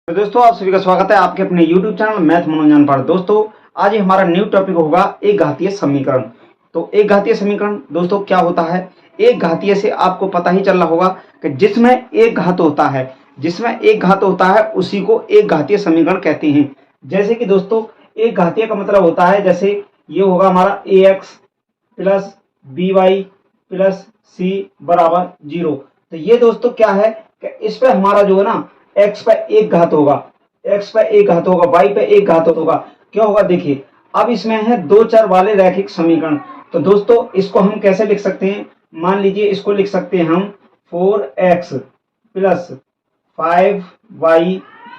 तो दोस्तों आप सभी का स्वागत है आपके अपने YouTube चैनल मैथ मनोरंजन पर। दोस्तों आज ही हमारा न्यू टॉपिक होगा एक घातीय समीकरण। तो एक घातीय समीकरण दोस्तों क्या होता है? एक घातीय से आपको पता ही चल रहा होगा कि जिसमें एक घात होता है उसी को एक घातीय समीकरण कहते हैं। जैसे कि दोस्तों एक घातीय का मतलब होता है, जैसे ये होगा हमारा ax plus by plus c बराबर 0। तो ये दोस्तों क्या है कि इस पे हमारा जो है ना x पे एक घात होगा, y पे एक घात होगा। क्या होगा देखिए, अब इसमें है दो चर वाले रैखिक समीकरण। तो दोस्तों इसको हम कैसे लिख सकते हैं? मान लीजिए इसको लिख सकते हैं हम 4x प्लस 5y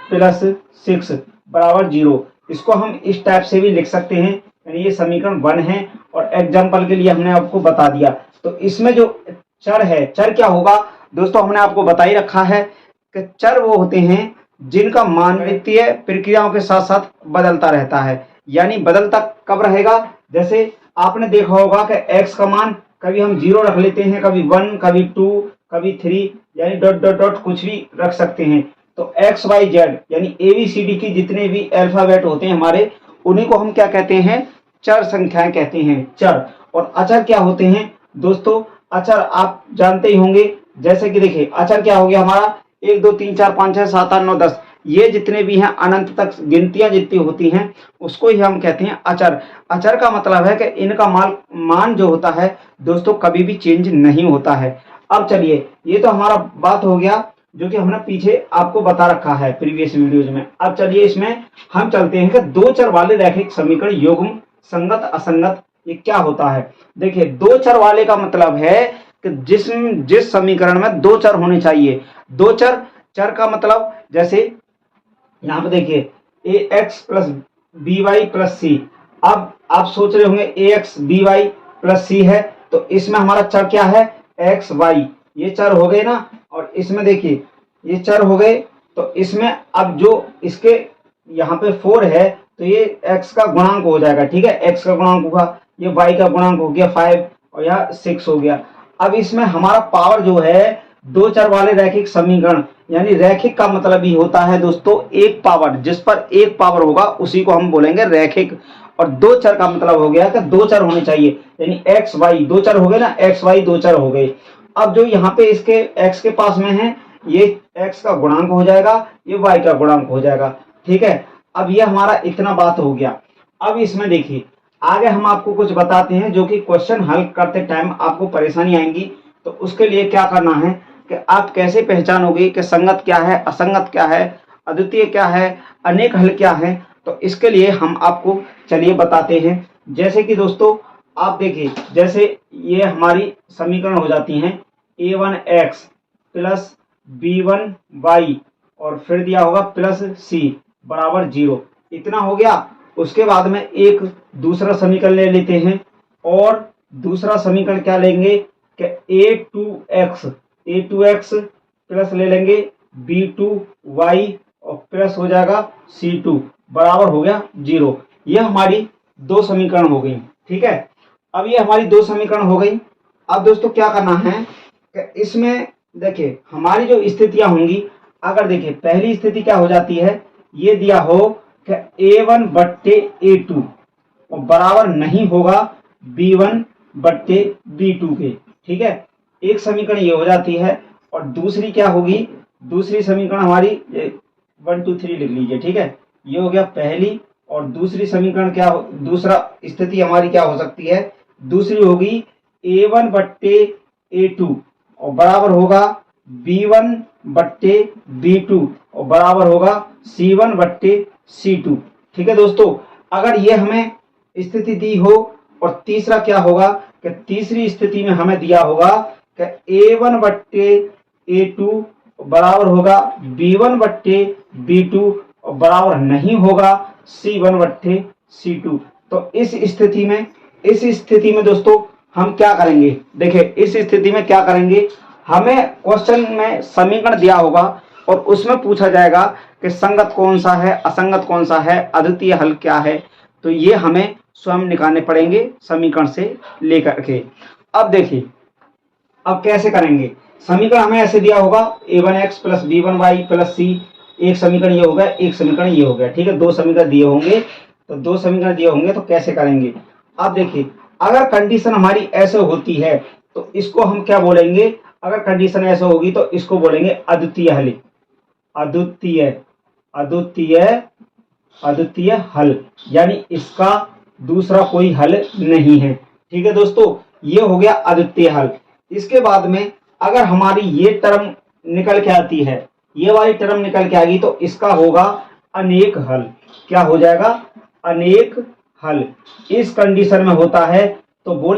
प्लस 6 बराबर 0। इसको हम इस टाइप से भी लिख सकते हैं, यानी ये समीकरण 1 है और एग्जाम्पल के लिए हमने आपको बता दिया। तो इसमें जो चर है, चर क्या होगा दोस्तों, हमने आपको बता ही रखा है कि चर वो होते हैं जिनका मान गणितीय प्रक्रियाओं के साथ साथ बदलता रहता है। यानी बदलता कब रहेगा? जैसे आपने देखा होगा कि x का मान कभी हम 0 रख लेते हैं, कभी 1, कभी 2, कभी 3, यानी डॉट डॉट डॉट कुछ भी रख सकते हैं। तो एक्स वाई जेड यानी ABCD की जितने भी अल्फाबेट होते हैं हमारे, उन्हीं को हम क्या कहते हैं? चर संख्याएं कहते हैं, चर। और अचर क्या होते हैं दोस्तों? अचर आप जानते ही होंगे। जैसे कि देखिए अचर क्या हो गया हमारा, 1 2 3 4 5 6 7 8 9 10, ये जितने भी हैं अनंत तक गिनतियां जितनी होती हैं उसको ही हम कहते हैं अचर। अचर का मतलब है कि इनका मान जो होता है दोस्तों कभी भी चेंज नहीं होता है। अब चलिए, ये तो हमारा बात हो गया जो कि हमने पीछे आपको बता रखा है प्रीवियस वीडियोज में। अब चलिए इसमें हम चलते हैं कि दो चर वाले रैखिक समीकरण युग्म, संगत, असंगत, ये क्या होता है। देखिए दो चर वाले का मतलब है कि जिस समीकरण में दो चर होने चाहिए। दो चर, चर का मतलब जैसे यहाँ पे देखिए ax प्लस by प्लस सी। अब आप सोच रहे होंगे ax by प्लस सी है तो इसमें हमारा चर क्या है? x y, ये चर हो गए ना। और इसमें देखिए ये चर हो गए, तो इसमें अब जो इसके यहाँ पे 4 है तो ये x का गुणांक हो जाएगा, ठीक है, x का गुणांक होगा, ये y का गुणांक हो गया 5 और यहाँ 6 हो गया। अब इसमें हमारा पावर जो है दो चर वाले रैखिक समीकरण, यानी रैखिक का मतलब ही होता है दोस्तों एक पावर, जिस पर एक पावर होगा उसी को हम बोलेंगे रैखिक। और दो चर का मतलब हो गया कि दो चर होने चाहिए, यानी एक्स वाई दो चर हो गए ना, एक्स वाई दो चर हो गए। अब जो यहाँ पे इसके एक्स के पास में है, ये एक्स का गुणांक हो जाएगा, ये वाई का गुणांक हो जाएगा, ठीक है। अब ये हमारा इतना बात हो गया। अब इसमें देखिए आगे हम आपको कुछ बताते हैं जो कि क्वेश्चन हल करते टाइम आपको परेशानी आएंगी। तो उसके लिए क्या करना है कि आप कैसे पहचानोगे कि संगत क्या है, असंगत क्या है, अद्वितीय क्या है, अनेक हल क्या है। तो इसके लिए हम आपको चलिए बताते हैं। जैसे कि दोस्तों आप देखिए, जैसे ये हमारी समीकरण हो जाती हैं a1x प्लस b1y और फिर दिया होगा प्लस c बराबर 0, इतना हो गया। उसके बाद में एक दूसरा समीकरण ले लेते हैं, और दूसरा समीकरण क्या लेंगे कि a2x प्लस ले लेंगे b2y और प्लस हो जाएगा c2 बराबर हो गया 0। ये हमारी दो समीकरण हो गई, ठीक है। अब ये हमारी दो समीकरण हो गई। अब दोस्तों क्या करना है कि इसमें देखिए हमारी जो स्थितियां होंगी, अगर देखिए पहली स्थिति क्या हो जाती है, ये दिया हो कि a1 बट्टे a2 और बराबर नहीं होगा b1 बट्टे b2 के, ठीक है। एक समीकरण ये हो जाती है। और दूसरी क्या होगी, दूसरी समीकरण हमारी 1 2 3 लिख लीजिए, ठीक है। ये हो गया पहली। और दूसरी समीकरण क्या दूसरा स्थिति हमारी क्या हो सकती है, दूसरी होगी a1 बट्टे a2 और बराबर होगा b1 बट्टे b2 और बराबर होगा c1 बट्टे c2, ठीक है दोस्तों। अगर ये हमें स्थिति दी हो, और तीसरा क्या होगा कि तीसरी स्थिति में हमें दिया होगा कि a1 बट्टे a2 बराबर होगा b1 बट्टे b2 और बराबर नहीं होगा c1 बट्टे c2। तो इस स्थिति में दोस्तों हम क्या करेंगे, देखिए इस स्थिति में क्या करेंगे, हमें क्वेश्चन में समीकरण दिया होगा और उसमें पूछा जाएगा कि संगत कौन सा है, असंगत कौन सा है, अद्वितीय हल क्या है। तो ये हमें स्वयं निकालने पड़ेंगे समीकरण से लेकर के। अब देखिए अब कैसे करेंगे, समीकरण हमें ऐसे दिया होगा a1x plus b1y plus c एक समीकरण ये हो गया, एक समीकरण ये हो गया, ठीक है। दो समीकरण दिए होंगे, तो दो समीकरण दिए होंगे तो कैसे करेंगे। अब देखिए, अगर कंडीशन हमारी ऐसे होती है तो इसको हम क्या बोलेंगे, अगर कंडीशन ऐसे होगी तो इसको बोलेंगे अद्वितीय हल। अद्वितीय, अद्वितीय, अद्वितीय हल, यानी इसका दूसरा कोई हल नहीं है, ठीक है दोस्तों। ये हो गया अद्वितीय हल। इसके बाद में अगर हमारी ये टर्म निकल के आती है, ये वाली टर्म निकल के आएगी तो इसका होगा अनेक हल। क्या हो जाएगा, अनेक हल। इस कंडीशन में होता है तो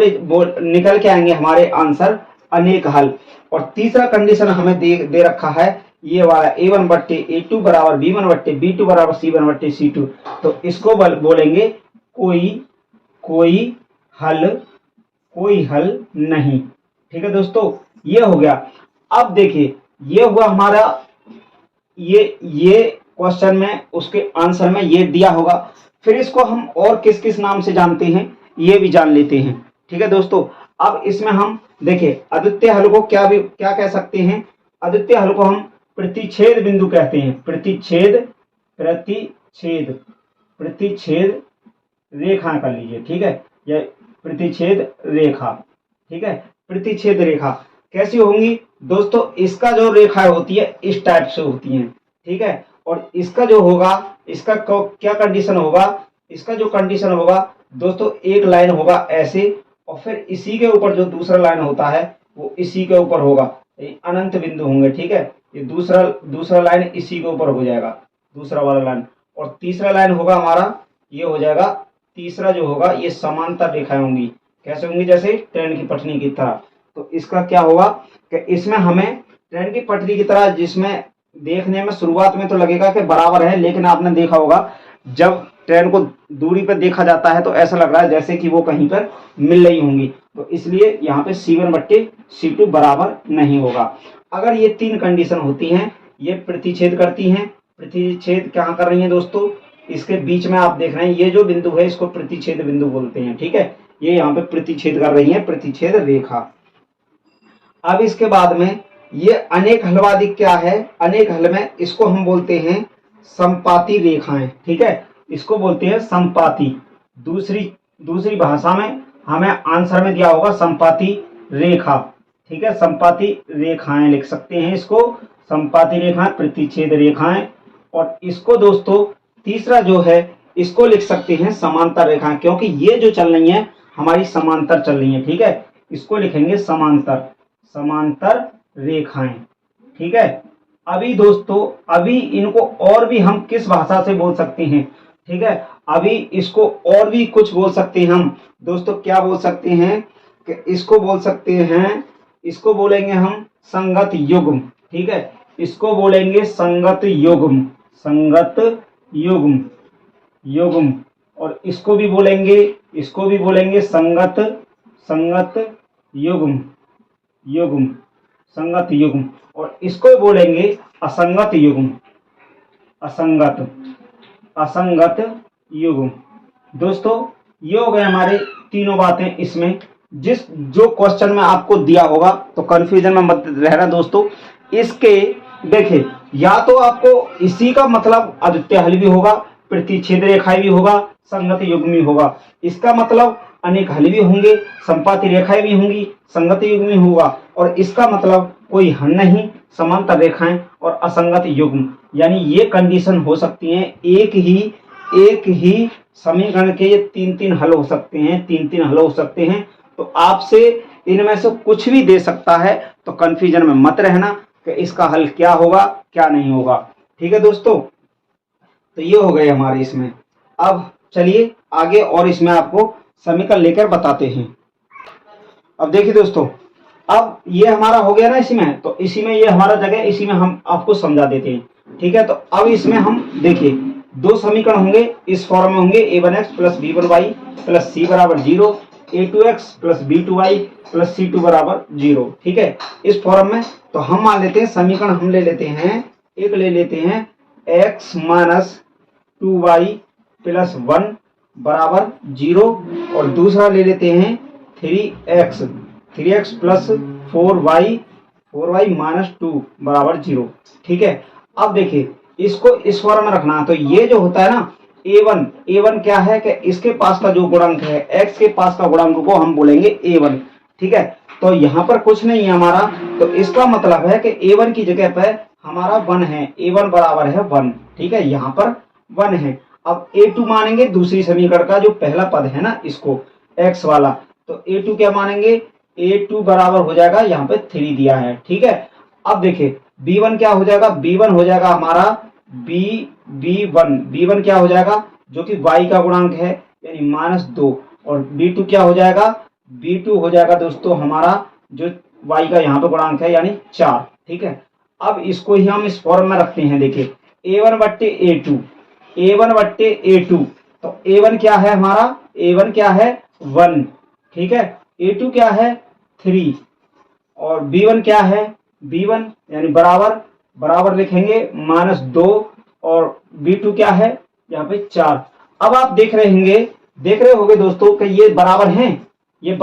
निकल के आएंगे हमारे आंसर अनेक हल। और तीसरा कंडीशन हमें दे रखा है ये वाला a1 बट्टे a2 बराबर b1 बट्टे b2 बराबर c1 बट्टे c2, तो इसको बोलेंगे कोई हल नहीं, ठीक है दोस्तों। ये हो गया। अब देखिए, ये हुआ हमारा, ये क्वेश्चन में उसके आंसर में ये दिया होगा। फिर इसको हम और किस किस नाम से जानते हैं ये भी जान लेते हैं, ठीक है दोस्तों। अब इसमें हम देखिए अद्वितीय हल को क्या कह सकते हैं। अद्वितीय हल को हम प्रतिच्छेद बिंदु कहते हैं। प्रतिच्छेद रेखा कर लीजिए, ठीक है। यह प्रतिच्छेद रेखा, ठीक है। प्रतिच्छेद रेखा कैसी होंगी दोस्तों, इसका जो रेखा होती है इस टाइप से होती हैं, ठीक है। और इसका जो होगा, इसका क्या कंडीशन होगा, इसका जो कंडीशन होगा दोस्तों, एक लाइन होगा ऐसे, और फिर इसी के ऊपर जो दूसरा लाइन होता है वो इसी के ऊपर होगा, अनंत बिंदु होंगे, ठीक है। ये दूसरा लाइन इसी के ऊपर हो जाएगा, दूसरा वाला लाइन। और तीसरा लाइन होगा हमारा, ये हो जाएगा तीसरा जो होगा, ये समांतर रेखाएं होंगी। कैसे होंगी, जैसे ट्रेन की पटरी की तरह। तो इसका क्या होगा कि इसमें हमें ट्रेन की पटरी की तरह, जिसमें देखने में शुरुआत में तो लगेगा कि बराबर है, लेकिन आपने देखा होगा जब ट्रेन को दूरी पर देखा जाता है तो ऐसा लग रहा है जैसे कि वो कहीं पर मिल रही होंगी। तो इसलिए यहाँ पे c1 बट्टे c2 बराबर नहीं होगा। अगर ये तीन कंडीशन होती हैं, ये प्रतिच्छेद करती हैं। प्रतिच्छेद कहाँ कर रही हैं दोस्तों, इसके बीच में आप देख रहे हैं ये जो बिंदु है इसको प्रतिच्छेद बिंदु बोलते हैं, ठीक है। ये यहाँ पे प्रतिच्छेद कर रही है, प्रतिच्छेद रेखा। अब इसके बाद में ये अनेक हलवादी क्या है, अनेक हल में इसको हम बोलते हैं संपाती रेखाएं, ठीक है। इसको बोलते हैं संपाती। दूसरी भाषा में हमें आंसर में दिया होगा संपाती रेखा, ठीक है। संपाती रेखाएं लिख सकते हैं इसको, संपाती रेखाएं, प्रतिच्छेद रेखाएं। और इसको दोस्तों तीसरा जो है इसको लिख सकते हैं समांतर रेखाएं, क्योंकि ये जो चल रही है हमारी समांतर चल रही है, ठीक है। इसको लिखेंगे समांतर रेखाएं, ठीक है। अभी दोस्तों, अभी इनको और भी हम किस भाषा से बोल सकते हैं, ठीक है। अभी इसको और भी कुछ बोल सकते हैं हम दोस्तों। क्या बोल सकते हैं कि इसको बोल सकते हैं, इसको बोलेंगे हम संगत युग्म, ठीक है। इसको बोलेंगे संगत युग्म। और इसको भी बोलेंगे संगत युग्म। और इसको बोलेंगे असंगत युग्म। दोस्तों ये हो गए हमारे तीनों बातें इसमें। जो क्वेश्चन में आपको दिया होगा तो कंफ्यूजन में मत रहना दोस्तों। इसके देखिए, या तो आपको इसी का मतलब अद्वितीय हल भी होगा, प्रतिच्छेद रेखाएं भी होगा, संगत युग्म भी होगा। इसका मतलब अनेक हल भी होंगे, संपाती रेखाएं भी होंगी, संगत युग्म भी होगा। और इसका मतलब कोई हल नहीं, समांतर रेखाएं और असंगत युग्म। यानी ये कंडीशन हो सकती है, एक ही समीकरण के ये तीन हल हो सकते हैं। तो आपसे इनमें से कुछ भी दे सकता है, तो कंफ्यूजन में मत रहना कि इसका हल क्या होगा क्या नहीं होगा, ठीक है दोस्तों। तो ये हो गए हमारे इसमें। अब चलिए आगे और इसमें आपको समीकरण लेकर बताते हैं। अब देखिए दोस्तों, अब ये हमारा हो गया ना इसी में, तो इसी में ये हमारा जगह, इसी में हम आपको समझा देते हैं, ठीक है। तो अब इसमें हम देखिए दो समीकरण होंगे, इस फॉर्म में होंगे a1x plus b1y plus c बराबर 0, a2x plus b2y plus c2 बराबर 0, ठीक है। इस फॉर्म में तो हम मान लेते हैं समीकरण, हम ले लेते हैं x माइनस 2y प्लस 1 बराबर 0, और दूसरा ले लेते हैं 3x प्लस 4y माइनस 2 बराबर 0, ठीक है। अब देखिए इसको इस फॉर्म में रखना है। तो ये जो होता है ना a1 क्या है कि इसके पास का जो गुणांक है, x के पास का गुणांक को हम बोलेंगे a1। ठीक है, तो यहाँ पर कुछ नहीं है हमारा, तो इसका मतलब है कि a1 की जगह पर हमारा 1 है, a1 बराबर है 1। ठीक है, यहाँ पर 1 है। अब a2 मानेंगे दूसरी समीकरण का जो पहला पद है ना, इसको x वाला, तो a2 क्या मानेंगे, a2 बराबर हो जाएगा, यहाँ पे 3 दिया है। ठीक है, अब देखिए b1 क्या हो जाएगा, b1 हो जाएगा हमारा b1 क्या हो जाएगा, जो कि y का गुणांक है यानी -2, और b2 क्या हो जाएगा, b2 हो जाएगा दोस्तों हमारा जो y का यहाँ पे गुणांक है यानी 4। ठीक है, अब इसको ही हम इस फॉर्म में रखते हैं। देखिए a1 बट्टे a2, तो a1 क्या है हमारा, a1 क्या है 1। ठीक है, a2 क्या है 3, और b1 क्या है, b1 यानी बराबर लिखेंगे -2, और b2 क्या है यहाँ पे 4। अब आप देख रहे होंगे दोस्तों कि ये बराबर हैं, ये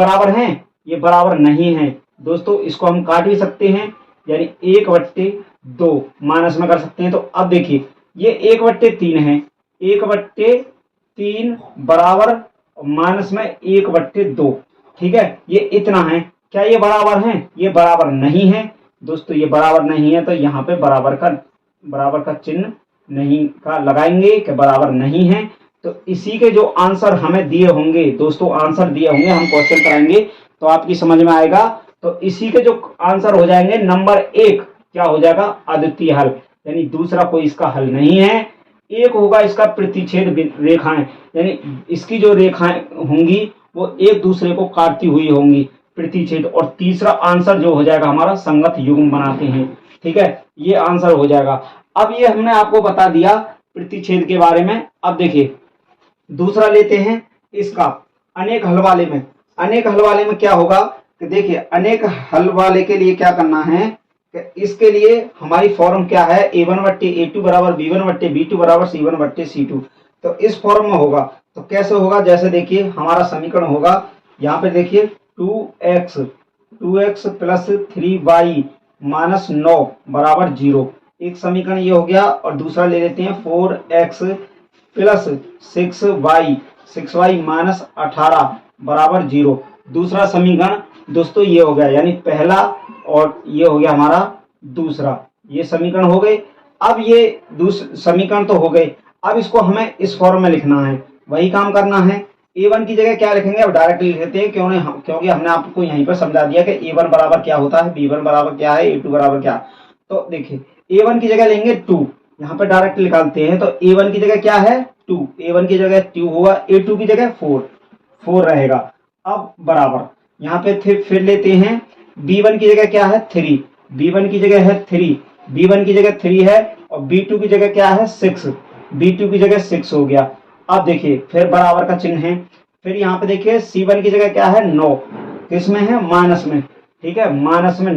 बराबर नहीं है दोस्तों। इसको हम काट भी सकते हैं, यानी 1/2 माइनस में कर सकते हैं। तो अब देखिए ये 1/3 है, 1/3 बराबर माइनस में 1/2। ठीक है, ये इतना है। क्या ये बराबर हैं, ये बराबर नहीं है दोस्तों, ये बराबर नहीं है। तो यहाँ पे बराबर का चिन्ह नहीं का लगाएंगे कि बराबर नहीं है। तो इसी के जो आंसर हमें दिए होंगे दोस्तों, आंसर दिए होंगे, हम क्वेश्चन कराएंगे तो आपकी समझ में आएगा। तो इसी के जो आंसर हो जाएंगे, नंबर 1 क्या हो जाएगा, अद्वितीय हल, यानी दूसरा कोई इसका हल नहीं है। एक होगा इसका प्रतिच्छेद रेखाएं, यानी इसकी जो रेखाएं होंगी वो एक दूसरे को काटती हुई होंगी, प्रतिच्छेद। और तीसरा आंसर जो हो जाएगा हमारा संगत युग्म बनाते हैं। ठीक है, ये आंसर हो जाएगा। अब ये हमने आपको बता दिया प्रतिच्छेद के बारे में। अब देखिए दूसरा लेते हैं इसका अनेक हल वाले में। अनेक हल वाले में क्या होगा कि देखिए अनेक हल वाले के लिए क्या करना है कि इसके लिए हमारी फॉर्म क्या है, a1/a2 बराबर b1/b2 बराबर c1/c2। तो इस फॉर्म में होगा। तो कैसे होगा, जैसे देखिए हमारा समीकरण होगा, यहाँ पे देखिए 2x प्लस 3y माइनस 9 बराबर 0, एक समीकरण ये हो गया। और दूसरा ले लेते हैं 4x प्लस 6y माइनस 18 बराबर 0, दूसरा समीकरण दोस्तों ये हो गया, यानी पहला और ये हो गया हमारा दूसरा, ये समीकरण हो गए। अब ये समीकरण तो हो गए, अब इसको हमें इस फॉर्म में लिखना है। वही काम करना है, a1 की जगह क्या लिखेंगे, अब डायरेक्ट लिख लेते हैं, क्योंकि हमने आपको यहीं पर समझा दिया कि a1 बराबर क्या होता है, b1 बराबर क्या है, a2 बराबर क्या। तो देखिए a1 की जगह लेंगे 2, यहाँ पे डायरेक्ट निकालते हैं। तो a1 की जगह क्या है 2, a1 की जगह 2 होगा, a2 की जगह 4 रहेगा। अब बराबर यहाँ पे फिर लेते हैं, b1 की जगह क्या है 3, b1 की जगह है 3, b1 की जगह 3 है, और b2 की जगह क्या है 6, b2 की जगह 6 हो गया। अब देखिए फिर बराबर का चिन्ह है। फिर यहाँ पे देखिए c1 की जगह क्या है 9, किसमें है माइनस में। ठीक है, माइनस में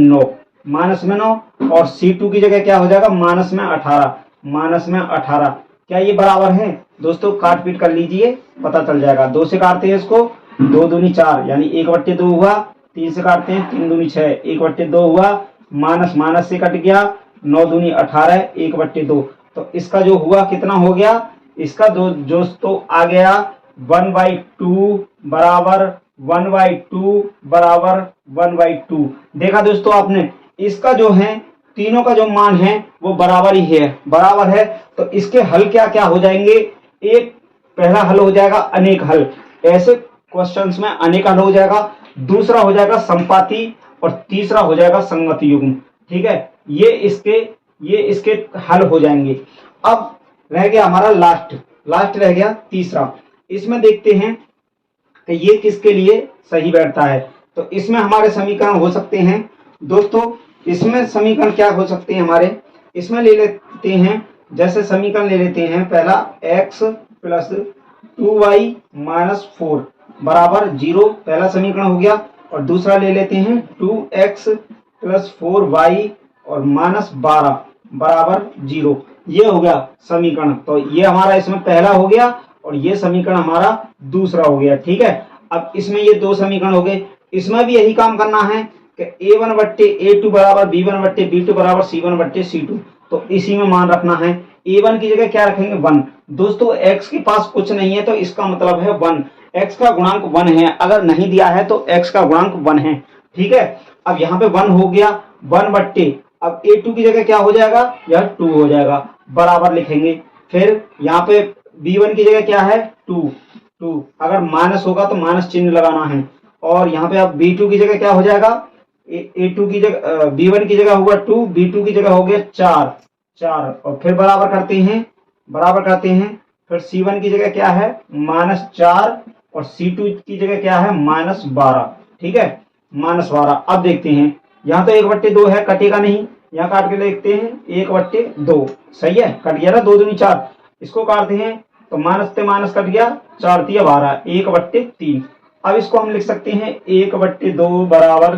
9, और c2 की जगह क्या हो जाएगा माइनस में 18। क्या ये बराबर है दोस्तों, काट पीट कर लीजिए पता चल जाएगा। 2 से काटते हैं इसको, 2 दूनी 4 यानी 1/2 हुआ, 3 से काटते हैं 3 दूनी 6, 1/2 हुआ, माइनस से कट गया, 9 दूनी 18, 1/2। तो इसका जो हुआ कितना हो गया, इसका दोस्तों आ गया 1/2 बराबर 1/2 देखा दोस्तों आपने, इसका जो है तीनों का जो मान है वो बराबर है। तो इसके हल क्या क्या हो जाएंगे, एक पहला हल हो जाएगा अनेक हल, ऐसे क्वेश्चंस में अनेक हल हो जाएगा। दूसरा हो जाएगा संपाती, और तीसरा हो जाएगा संगत युग्म। ठीक है, ये इसके हल हो जाएंगे। अब रह गया हमारा लास्ट रह गया तीसरा। इसमें देखते हैं कि ये किसके लिए सही बैठता है। तो इसमें हमारे समीकरण हो सकते हैं दोस्तों, इसमें समीकरण क्या हो सकते हैं हमारे, इसमें ले लेते हैं, जैसे समीकरण ले लेते हैं पहला x प्लस 2y माइनस 4 बराबर 0, पहला समीकरण हो गया। और दूसरा ले लेते हैं 2x प्लस 4y और माइनस 12 बराबर 0, ये हो गया समीकरण। तो ये हमारा इसमें पहला हो गया, और ये समीकरण हमारा दूसरा हो गया। ठीक है, अब इसमें ये 2 समीकरण हो गए। इसमें भी यही काम करना है कि a1/a2 बराबर b1/b2 बराबर c1/c2। तो इसी में मान रखना है, a1 की जगह क्या रखेंगे 1। दोस्तों x के पास कुछ नहीं है तो इसका मतलब है 1, x का गुणांक 1 है, अगर नहीं दिया है तो x का गुणांक 1 है। ठीक है, अब यहाँ पे 1 हो गया 1 बट्टे, अब a2 की जगह क्या हो जाएगा, यह 2 हो जाएगा, बराबर लिखेंगे। फिर यहाँ पे b1 की जगह क्या है 2, अगर माइनस होगा तो माइनस चिन्ह लगाना है। और यहाँ पे अब b2 की जगह क्या हो जाएगा, a2 की जगह b1 की जगह हुआ 2, b2 की जगह हो गया 4, और फिर बराबर करते हैं। फिर c1 की जगह क्या है -4 और c2 की जगह क्या है -12। ठीक है, -12। अब देखते हैं, यहाँ तो 1/2 है, कटेगा नहीं, यहाँ काट के देखते हैं 1/2, सही है, कट गया ना, 2 दूनी 4। इसको काटते हैं तो माइनस से माइनस कट गया, 4 तिया 12, 1/3। अब इसको हम लिख सकते हैं 1/2 बराबर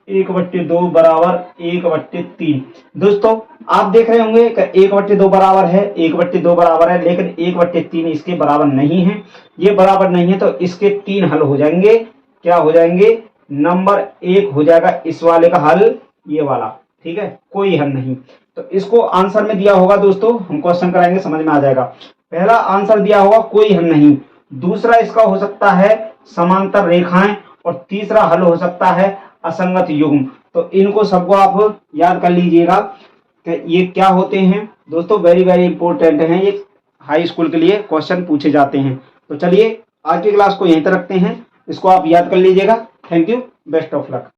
1/3। दोस्तों आप देख रहे होंगे कि 1/2 बराबर है, 1/2 बराबर है, लेकिन 1/3 इसके बराबर नहीं है। ये बराबर नहीं है तो इसके 3 हल हो जाएंगे। क्या हो जाएंगे, नंबर 1 हो जाएगा इस वाले का हल, ये वाला। ठीक है, कोई हल नहीं। तो इसको आंसर में दिया होगा दोस्तों, हम क्वेश्चन कराएंगे, समझ में आ जाएगा। पहला आंसर दिया होगा कोई हल नहीं, दूसरा इसका हो सकता है समांतर रेखाएं, और तीसरा हल हो सकता है असंगत युग्म। तो इनको सबको आप याद कर लीजिएगा कि ये क्या होते हैं दोस्तों, वेरी वेरी इंपॉर्टेंट हैं, ये हाई स्कूल के लिए क्वेश्चन पूछे जाते हैं। तो चलिए आज की क्लास को यहीं तक रखते हैं, इसको आप याद कर लीजिएगा। Thank you, best of luck.